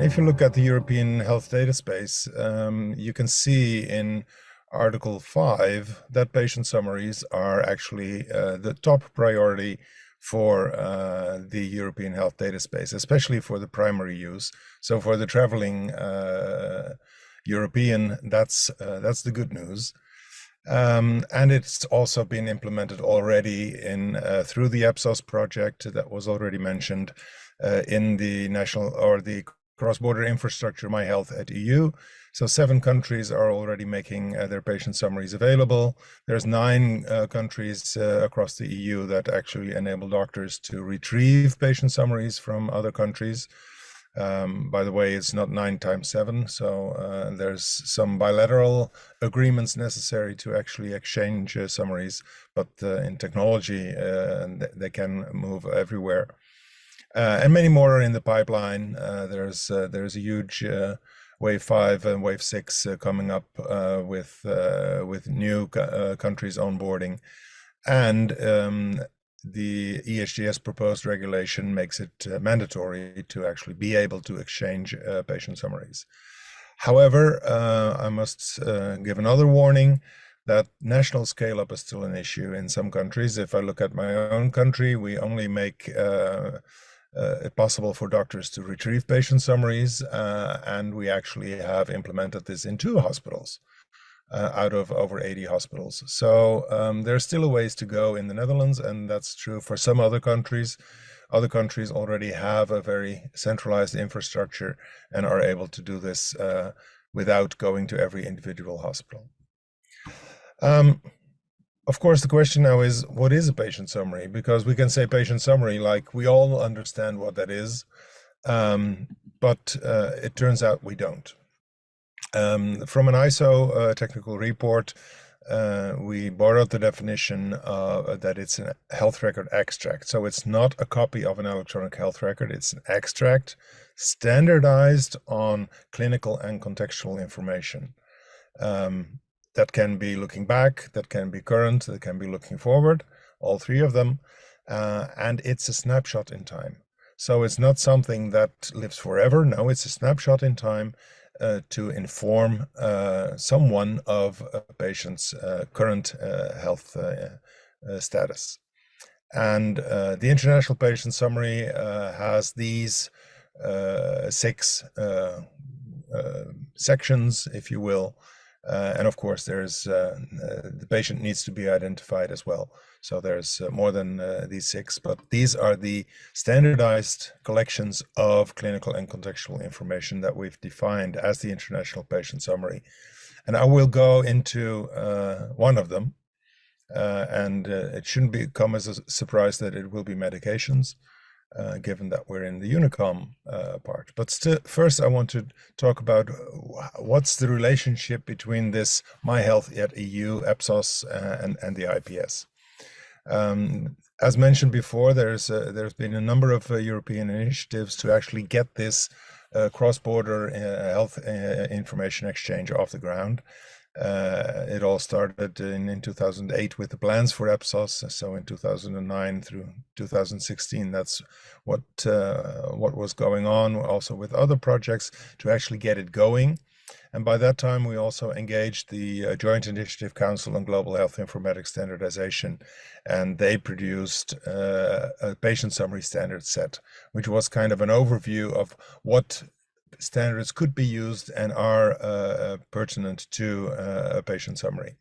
If you look at the European health data space, you can see in Article 5 that patient summaries are actually the top priority for the European health data space, especially for the primary use. So for the traveling European, that's the good news. And it's also been implemented already in through the Absos project that was already mentioned in the national or the cross-border infrastructure My Health at EU. So 7 countries are already making their patient summaries available. There's 9 countries across the EU that actually enable doctors to retrieve patient summaries from other countries. By the way, it's not 9 times 7, so there's some bilateral agreements necessary to actually exchange summaries, but in technology, they can move everywhere. And many more are in the pipeline. There's a huge Wave 5 and Wave 6 coming up with new countries onboarding. And the EHDS proposed regulation makes it mandatory to actually be able to exchange patient summaries. However, I must give another warning that national scale-up is still an issue in some countries. If I look at my own country, we only make it possible for doctors to retrieve patient summaries, and we actually have implemented this in 2 hospitals out of over 80 hospitals. So there's still a ways to go in the Netherlands, and that's true for some other countries. Other countries already have a very centralized infrastructure and are able to do this without going to every individual hospital. Of course, the question now is, what is a patient summary? Because we can say patient summary like we all understand what that is, but it turns out we don't. From an ISO technical report, we borrowed the definition that it's a health record extract. So it's not a copy of an electronic health record, it's an extract standardized on clinical and contextual information. That can be looking back, that can be current, that can be looking forward, all 3 of them. And it's a snapshot in time. So it's not something that lives forever. No, it's a snapshot in time to inform someone of a patient's current health status. And the International Patient Summary has these 6 sections, if you will. And of course, there's the patient needs to be identified as well. So there's more than these 6, but these are the standardized collections of clinical and contextual information that we've defined as the International Patient Summary. And I will go into one of them, and it shouldn't come as a surprise that it will be medications. Given that we're in the Unicom part. But first I want to talk about what's the relationship between this My Health at EU, Absos, and the IPS. As mentioned before, there's been a number of European initiatives to actually get this cross-border health information exchange off the ground. It all started in 2008 with the plans for Absos. So in 2009 through 2016, that's what was going on, also with other projects to actually get it going. And by that time, we also engaged the Joint Initiative Council on Global Health Informatics Standardization, and they produced a patient summary standard set, which was kind of an overview of what standards could be used and are pertinent to a patient summary.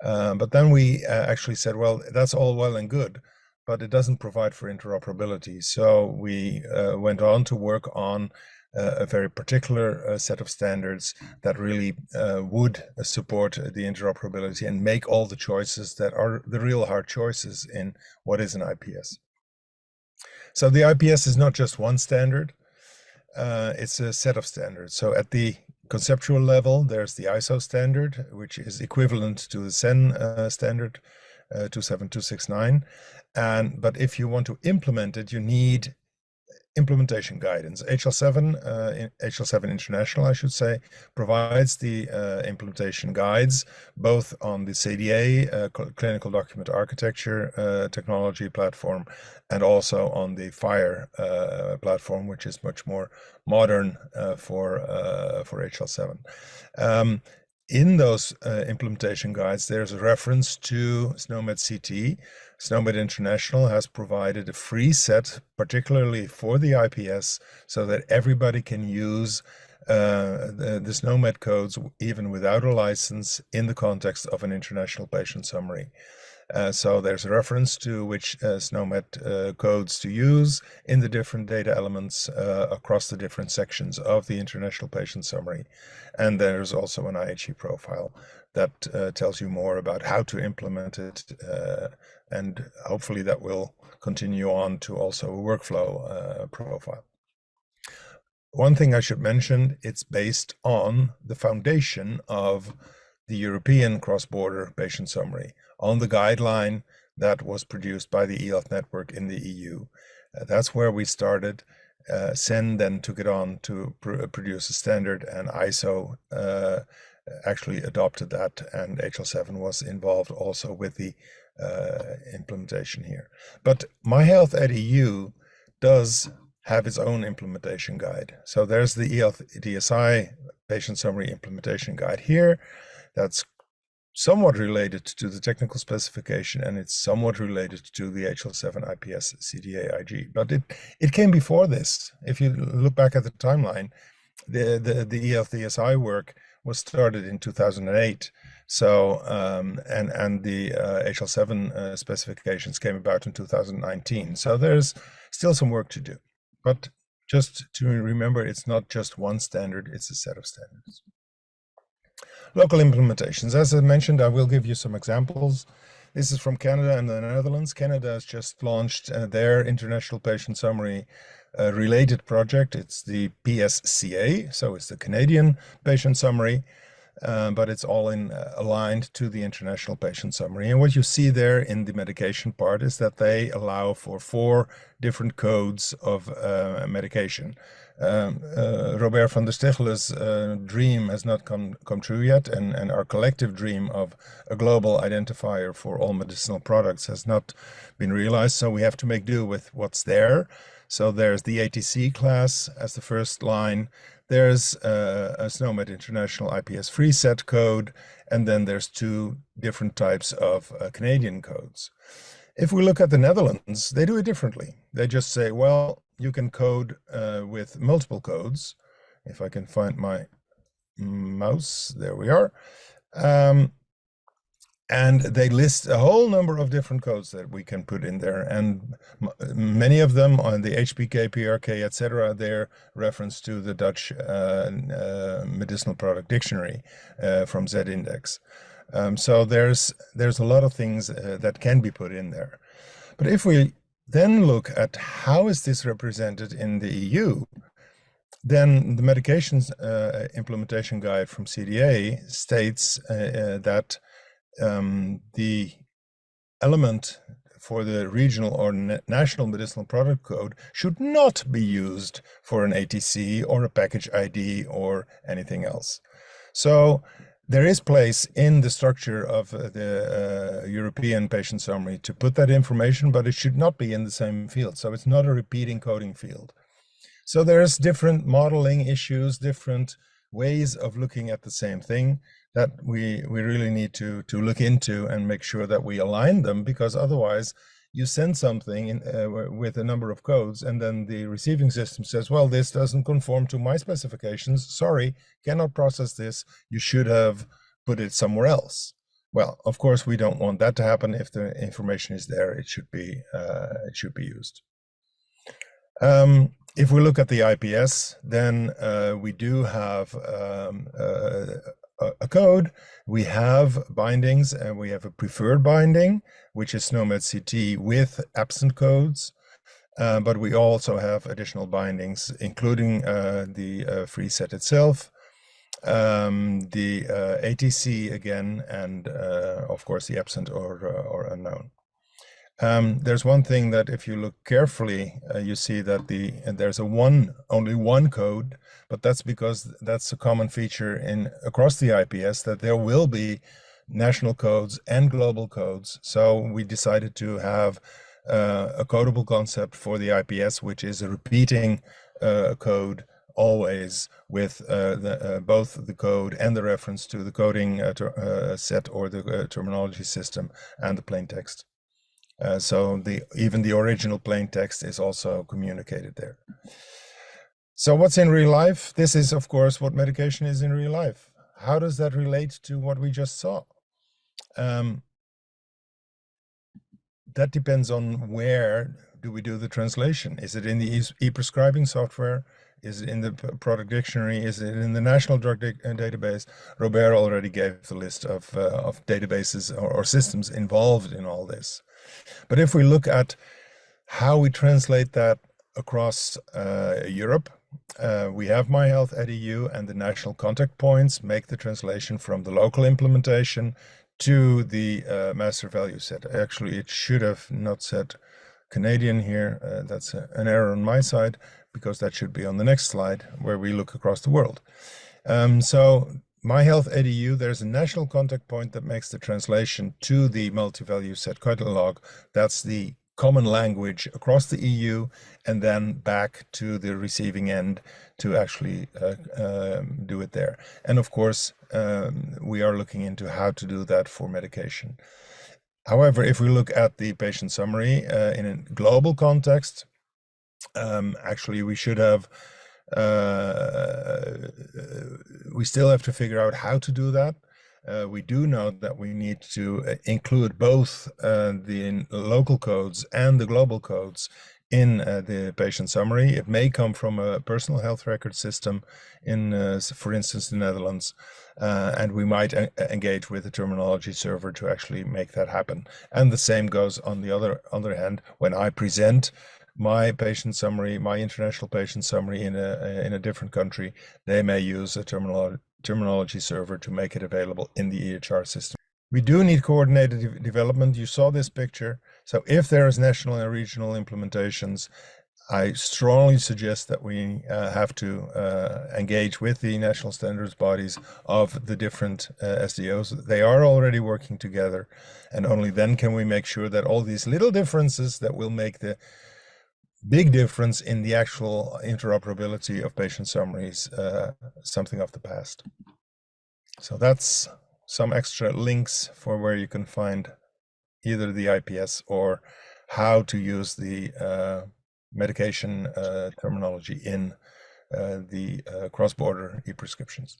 But then we actually said, well, that's all well and good, but it doesn't provide for interoperability. So we went on to work on a very particular set of standards that really would support the interoperability and make all the choices that are the real hard choices in what is an IPS. So the IPS is not just one standard. It's a set of standards. So at the conceptual level, there's the ISO standard, which is equivalent to the CEN standard 27269. But if you want to implement it, you need implementation guidance. HL7 International, I should say, provides the implementation guides, both on the CDA, Clinical Document Architecture technology platform, and also on the FHIR platform, which is much more modern for HL7. In those implementation guides, there's a reference to SNOMED CT. SNOMED International has provided a free set, particularly for the IPS, so that everybody can use the SNOMED codes even without a license in the context of an international patient summary. So there's a reference to which SNOMED codes to use in the different data elements across the different sections of the international patient summary. And there's also an IHE profile that tells you more about how to implement it, and hopefully that will continue on to also a workflow profile. One thing I should mention, it's based on the foundation of the European cross-border patient summary, on the guideline that was produced by the eHealth network in the EU. That's where we started. CEN then took it on to produce a standard, and ISO actually adopted that, and HL7 was involved also with the implementation here. But MyHealth@EU does have its own implementation guide. So there's the eHealth DSI patient summary implementation guide here. That's somewhat related to the technical specification, and it's somewhat related to the HL7 IPS CDA IG. But it came before this. If you look back at the timeline, the eHealth DSI work was started in 2008. So and the HL7 specifications came about in 2019. So there's still some work to do. But just to remember, it's not just one standard, it's a set of standards. Local implementations. As I mentioned, I will give you some examples. This is from Canada and the Netherlands. Canada has just launched their international patient summary related project. It's the PSCA, so it's the Canadian patient summary, but it's all aligned to the international patient summary. And what you see there in the medication part is that they allow for 4 different codes of medication. Robert van der Steegele's dream has not come true yet, and our collective dream of a global identifier for all medicinal products has not been realized, so we have to make do with what's there. So there's the ATC class as the first line, there's a SNOMED International IPS free set code, and then there's 2 different types of Canadian codes. If we look at the Netherlands, they do it differently. They just say, well, you can code with multiple codes. If I can find my mouse, there we are. And they list a whole number of different codes that we can put in there. And many of them on the HPK, PRK, etc., they're reference to the Dutch medicinal product dictionary from Z-Index. So there's a lot of things that can be put in there. But if we then look at how is this represented in the EU, then the medications implementation guide from CDA states that the element for the regional or national medicinal product code should not be used for an ATC or a package ID or anything else. So there is place in the structure of the European patient summary to put that information, but it should not be in the same field. So it's not a repeating coding field. So there's different modeling issues, different ways of looking at the same thing that we really need to look into and make sure that we align them, because otherwise you send something in, with a number of codes, and then the receiving system says, well, this doesn't conform to my specifications. Sorry, cannot process this. You should have put it somewhere else. Well, of course, we don't want that to happen. If the information is there, it should be used. If we look at the IPS, then we do have a code. We have bindings, and we have a preferred binding, which is SNOMED CT with absent codes. But we also have additional bindings, including the free set itself, the ATC again, and of course the absent or unknown. There's one thing that if you look carefully, you see that there's only one code, but that's because that's a common feature across the IPS, that there will be national codes and global codes. So we decided to have a codable concept for the IPS, which is a repeating code always with both the code and the reference to the coding set or the terminology system and the plain text. So even the original plain text is also communicated there. So what's in real life? This is, of course, what medication is in real life. How does that relate to what we just saw? That depends on where do we do the translation. Is it in the e-prescribing software? Is it in the product dictionary? Is it in the National Drug Database? Robert already gave the list of databases or systems involved in all this. But if we look at how we translate that across Europe, we have My Health at EU, and the national contact points make the translation from the local implementation to the master value set. Actually, it should have not said Canadian here. That's an error on my side, because that should be on the next slide where we look across the world. So My Health at EU, there's a national contact point that makes the translation to the multi-value set catalog. That's the common language across the EU, and then back to the receiving end to actually do it there. And of course, we are looking into how to do that for medication. However, if we look at the patient summary in a global context, actually we should have we still have to figure out how to do that. We do know that we need to include both the local codes and the global codes in the patient summary. It may come from a personal health record system in, for instance, the Netherlands, and we might engage with a terminology server to actually make that happen. And the same goes on the other hand, when I present my patient summary, my international patient summary in a different country, they may use a terminology server to make it available in the EHR system. We do need coordinated development. You saw this picture. So if there is national and regional implementations, I strongly suggest that we have to engage with the national standards bodies of the different SDOs. They are already working together, and only then can we make sure that all these little differences that will make the big difference in the actual interoperability of patient summaries, something of the past. So that's some extra links for where you can find either the IPS or how to use the medication terminology in the cross-border e-prescriptions.